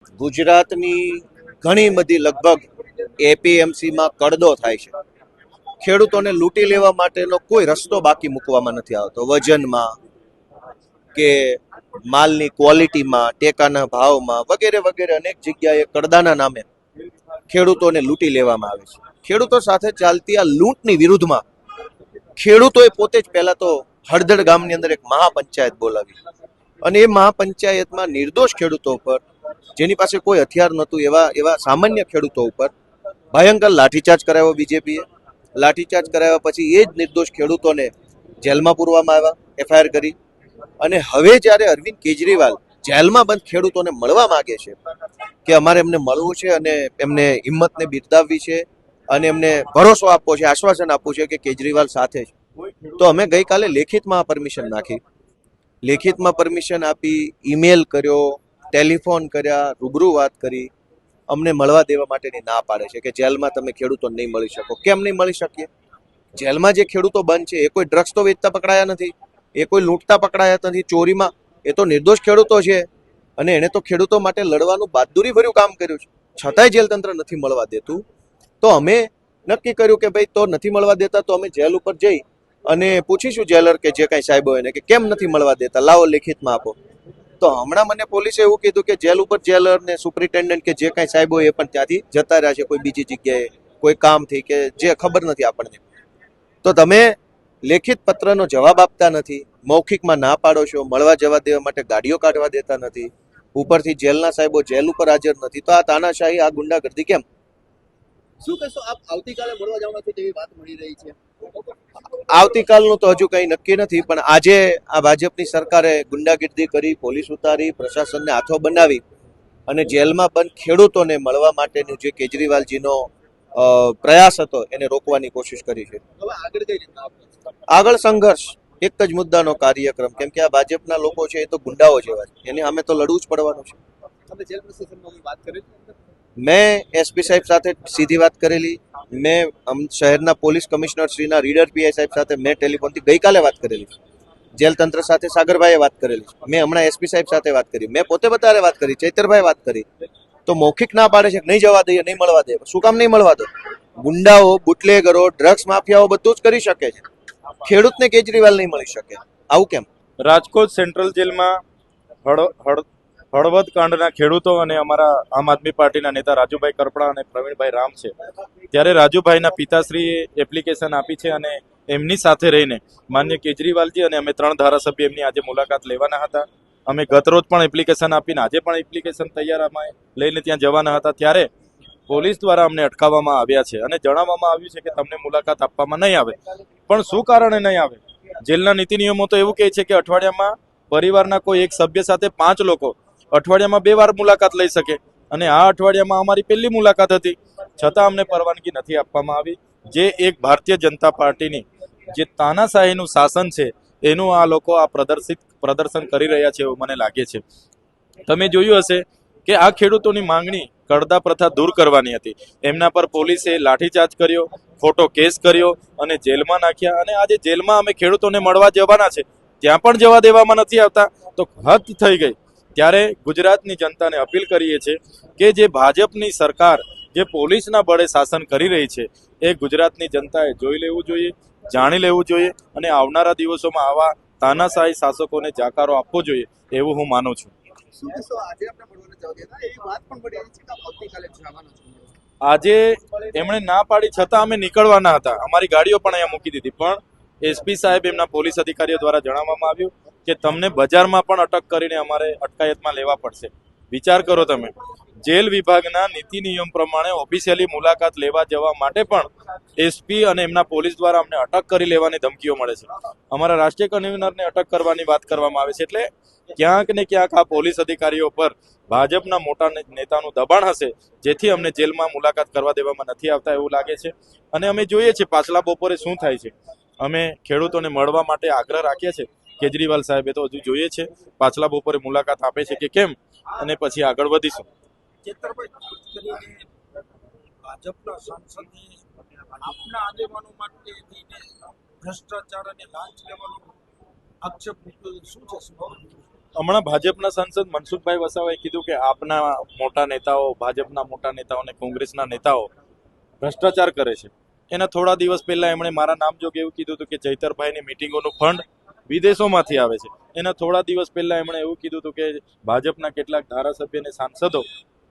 ગુજરાતની ઘણી બધી લગભગ એપીએમસીમાં કડદો થાય છે. ખેડૂતોને લૂંટી લેવા માટેનો કોઈ રસ્તો બાકી મૂકવામાં નથી આવતો. વજનમાં કે માલની ક્વોલિટીમાં, ટેકાના ભાવમાં વગેરે વગેરે અનેક જગ્યાએ કડદાના નામે ખેડૂતોને લૂંટી લેવામાં આવે છે. ખેડૂતો સાથે ચાલતી આ લૂંટની વિરુદ્ધમાં ખેડૂતોએ પોતે જ પહેલા તો હળદળ ગામની અંદર એક મહાપંચાયત બોલાવી અને એ મહાપંચાયતમાં નિર્દોષ ખેડૂતો ઉપર, જેની પાસે કોઈ હથિયાર નહોતું એવા સામાન્ય ખેડૂતો ઉપર ભયંકર લાઠીચાર્જ કરાવ્યો બીજેપીએ. લાઠીચાર્જ કરાવ્યા પછી એ જ નિર્દોષ ખેડૂતોને જેલમાં પૂરવામાં આવ્યા, એફઆઈઆર કરી. અને હવે જ્યારે અરવિંદ કેજરીવાલ જેલમાં બંધ ખેડૂતોને મળવા માંગે છે કે અમારે એમને મળવું છે અને એમને હિંમતને બિરદાવવી છે અને એમને ભરોસો આપવો છે, આશ્વાસન આપવું છે કે કેજરીવાલ સાથે છે, તો અમે ગઈકાલે લેખિતમાં પરમિશન નાખી. લેખિતમાં પરમિશન આપી, ઈમેલ કર્યો, ટેલિફોન કર્યા, રૂબરૂ વાત કરી. અમને મળવા દેવા માટેની ના પાડે છે કે જેલમાં તમે ખેડૂતોને નહીં મળી શકો. કેમ નહીં મળી શકીએ? જેલમાં જે ખેડૂતો બંધ છે એ કોઈ ડ્રગ્સ તો વેચતા પકડાયા નથી, એ કોઈ લૂંટતા પકડાયા નથી, ચોરીમાં. એ તો નિર્દોષ ખેડૂતો છે અને એણે તો ખેડૂતો માટે લડવાનું બહાદુરી ભર્યું કામ કર્યું છે, છતાંય જેલ તંત્ર નથી મળવા દેતું. તો અમે નક્કી કર્યું કે ભાઈ તો નથી મળવા દેતા તો અમે જેલ ઉપર જઈ અને પૂછીશું જેલર કે જે કાંઈ સાહેબો એને કે કેમ નથી મળવા દેતા, લાવો લેખિતમાં આપો. તો હમણાં મને પોલીસે એવું કીધું કે જેલ ઉપર જેલર ને સુપ્રિન્ટેન્ડન્ટ કે જે કાંઈ સાહેબો એ પણ ત્યાંથી જતા રહ્યા છે કોઈ બીજી જગ્યાએ, કોઈ કામથી કે જે ખબર નથી આપણને. તો તમે લેખિત પત્રનો જવાબ આપતા નથી, મૌખિકમાં ના પાડો છો, મળવા જવા દેવા માટે ગાડીઓ કાઢવા દેતા નથી, ઉપરથી જેલના સાહેબો જેલ ઉપર હાજર નથી. તો આ તાનાશાહી, આ ગુંડાગર્દી કેમ? શું કહેશો આપ? આવતીકાલે મળવા જવાના છે તેવી વાત મળી રહી છે. આવતીકાલનું તો હજુ કંઈ નક્કી નથી, પણ આજે આ ભાજપની સરકારે ગુંડાગીર્દી કરી, પોલીસ ઉતારી, પ્રશાસનને હાથો બનાવી અને જેલમાં બંધ ખેડૂતોને મળવા માટેનો જે કેજરીવાલજીનો પ્રયાસ હતો એને રોકવાની કોશિશ કરી છે. હવે આગળ કઈ રીતના આપશે? આગળ સંઘર્ષ, એક જ મુદ્દાનો કાર્યક્રમ, કેમ કે આ ભાજપના લોકો છે એ તો ગુંડાઓ જેવા છે, એની સામે તો લડવું જ પડવાનું છે. તમે જેલ પ્રશાસનમાં વાત કરી? મેં એસપી સાહેબ સાથે સીધી વાત કરેલી, મેં શહેરના પોલીસ કમિશનર શ્રીના રીડર પીઆઈ સાહેબ સાથે મેં ટેલિફોનથી ગઈકાલે વાત કરેલી. જેલ તંત્ર સાથે સાગરભાઈએ વાત કરેલી, મેં હમણાં એસપી સાહેબ સાથે વાત કરી, મેં પોતે બધારે વાત કરી, ચૈતરભાઈ વાત કરી. તો મૌખિક ના પાડે છે કે નહીં જવા દઈએ, નહીં મળવા દઈએ. શું કામ નહીં મળવા દો? ગુંડાઓ, બુટલેગરો, ડ્રગ્સ માફિયાઓ બધું જ કરી શકે છે, ખેડૂતને કેજરીવાલ નહીં મળી શકે. આવું કેમ? રાજકોટ સેન્ટ્રલ જેલમાં હળવદ કાંડના ખેડૂતો અને અમારા આમ આદમી પાર્ટીના નેતા રાજુભાઈ કરપડા અને પ્રવીણભાઈ રામ છે. ત્યારે રાજુભાઈના પિતાશ્રીએ એપ્લિકેશન આપી છે અને એમની સાથે રહીને માન્ય કેજરીવાલજી અને અમે 3 ધારાસભ્ય એમની આજે મુલાકાત લેવાના હતા. અમે ગતરોજ પણ એપ્લિકેશન આપીને આજે પણ એપ્લિકેશન તૈયાર અમે લઈને ત્યાં જવાના હતા. ત્યારે પોલીસ દ્વારા અમને અટકાવવામાં આવ્યા છે અને જણાવવામાં આવ્યું છે કે તમને મુલાકાત આપવામાં નહીં આવે. પણ શું કારણે નહીં આવે? જેલના નીતિ નિયમો તો એવું કહે છે કે અઠવાડિયામાં પરિવારના કોઈ એક સભ્ય સાથે 5 લોકો અઠવાડિયામાં 2 વાર મુલાકાત લઈ શકે અને આ અઠવાડિયામાં અમારી પહેલી મુલાકાત હતી, છતાં અમને પરવાનગી નથી આપવામાં આવી. જે એક ભારતીય જનતા પાર્ટીની જે તાનાશાહીનું શાસન છે એનું આ લોકો આ પ્રદર્શન કરી રહ્યા છે એવું મને લાગે છે. તમે જોયું હશે કે આ ખેડૂતોની માંગણી કડદા પ્રથા દૂર કરવાની હતી. એમના પર પોલીસે લાઠીચાર્જ કર્યો, ખોટો કેસ કર્યો અને જેલમાં નાખ્યા. અને આજે જેલમાં અમે ખેડૂતોને મળવા જવાના છે, ત્યાં પણ જવા દેવામાં નથી આવતા. તો હદ થઈ ગઈ. ત્યારે ગુજરાતની જનતાને અપીલ કરીએ છીએ કે જે ભાજપની સરકાર જે પોલીસના બળે શાસન કરી રહી છે એ ગુજરાતની જનતાએ જોઈ લેવું જોઈએ, જાણી લેવું જોઈએ અને આવનારા દિવસોમાં આવા તાનાશાહી શાસકોને જાકારો આપવો જોઈએ એવું હું માનું છું. શું કહેશો? આજે આપણે મળવાના જાવ દેતા એવી વાત પણ મળી રહી છે કે આવતીકાલે જવાનો છે. આજે એમણે ના પાડી છતાં અમે નીકળવાના હતા, અમારી ગાડીઓ પણ અહીંયા મૂકી દીધી. પણ એસપી સાહેબ એમના પોલીસ અધિકારીઓ દ્વારા જણાવવામાં આવ્યું કે તમને બજારમાં પણ અટક કરીને અમારે અટકાયતમાં લેવા પડશે. વિચાર કરો તમે, જેલ વિભાગના નીતિ નિયમ પ્રમાણે ઓફિશિયલી મુલાકાત લેવા જવા માટે પણ એસપી અને એમના પોલીસ દ્વારા અમને અટક કરી લેવાની ધમકીઓ મળે છે. અમારા રાષ્ટ્રીય કન્વીનરને અટક કરવાની વાત કરવામાં આવે છે. એટલે ક્યાંક ને ક્યાંક આ પોલીસ અધિકારીઓ પર ભાજપના મોટા નેતાનું દબાણ હશે, જેથી અમને જેલમાં મુલાકાત કરવા દેવામાં નથી આવતા એવું લાગે છે. અને અમે જોઈએ છીએ પાછલા બપોરે શું થાય છે. અમે ખેડૂતોને મળવા માટે આગ્રહ રાખીએ છીએ. કેજરીવાલ સાહેબે તો હજુ જોઈએ છે પાછલા બપોરે મુલાકાત આપે છે કે કેમ, અને પછી આગળ વધીશું. ભાજપના સાંસદે આપના આગેવાનો માટે ભ્રષ્ટાચાર અને લાંચ લેવાનો આક્ષેપ મૂક્યો, શું છે? હમણાં ભાજપના સાંસદ મનસુખભાઈ વસાવાએ કીધું કે આપના મોટા નેતાઓ, ભાજપના મોટા નેતાઓ અને કોંગ્રેસના નેતાઓ ભ્રષ્ટાચાર કરે છે. એના થોડા દિવસ પહેલા એમણે મારા નામ જોગે એવું કીધું હતું કે ચૈતરભાઈની મિટિંગોનું ફંડ વિદેશોમાંથી આવે છે. એના થોડા દિવસ પહેલા એમણે એવું કીધું હતું કે ભાજપના કેટલાક ધારાસભ્ય અને સાંસદો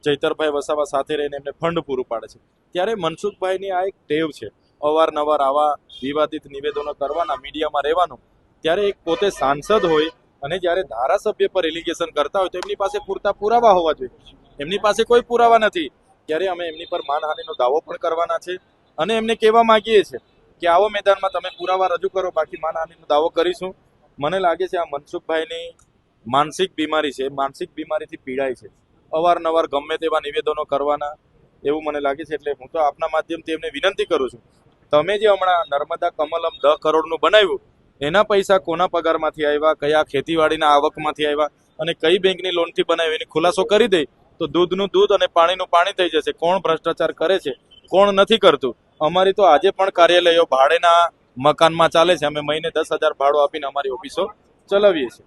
ચૈતરભાઈ વસાવા સાથે રહીને એમને ફંડ પૂરું પાડે છે. ત્યારે મનસુખભાઈની આ એક ટેવ છે, અવારનવાર આવા વિવાદિત નિવેદનો કરવાના, મીડિયામાં રહેવાનું. ત્યારે એક પોતે સાંસદ હોય અને જ્યારે ધારાસભ્ય પર એલિગેશન કરતા હોય તો એમની પાસે પૂરતા પુરાવા હોવા જોઈએ. એમની પાસે કોઈ પુરાવા નથી. ત્યારે અમે એમની પર માનહાનિનો દાવો પણ કરવાના છે અને એમને કહેવા માંગીએ છીએ કે આવો મેદાનમાં તમે પુરાવા રજૂ કરો, બાકી માનહાનિનો દાવો કરીશું. મને લાગે છે આ મનસુખભાઈની માનસિક બીમારી છે, માનસિક બીમારીથી પીડાય છે. અવારનવાર ગમે તેવા નિવેદનો કરવાના, એવું મને લાગે છે. એટલે હું તો આપના માધ્યમથી એમને વિનંતી કરું છું, તમે જે હમણાં નર્મદા કમલમ 10 કરોડનું બનાવ્યું, એના પૈસા કોના પગારમાંથી આવ્યા, કયા ખેતીવાડીના આવકમાંથી આવ્યા અને કઈ બેંકની લોનથી બનાવ્યું, એની ખુલાસો કરી દે તો દૂધનું દૂધ અને પાણીનું પાણી થઈ જશે. કોણ ભ્રષ્ટાચાર કરે છે, કોણ નથી કરતું. અમારી તો આજે પણ કાર્યાલયો ભાડેના મકાનમાં ચાલે છે. અમે મહિને 10,000 ભાડું આપીને અમારી ઓફિસો ચલાવીએ છીએ.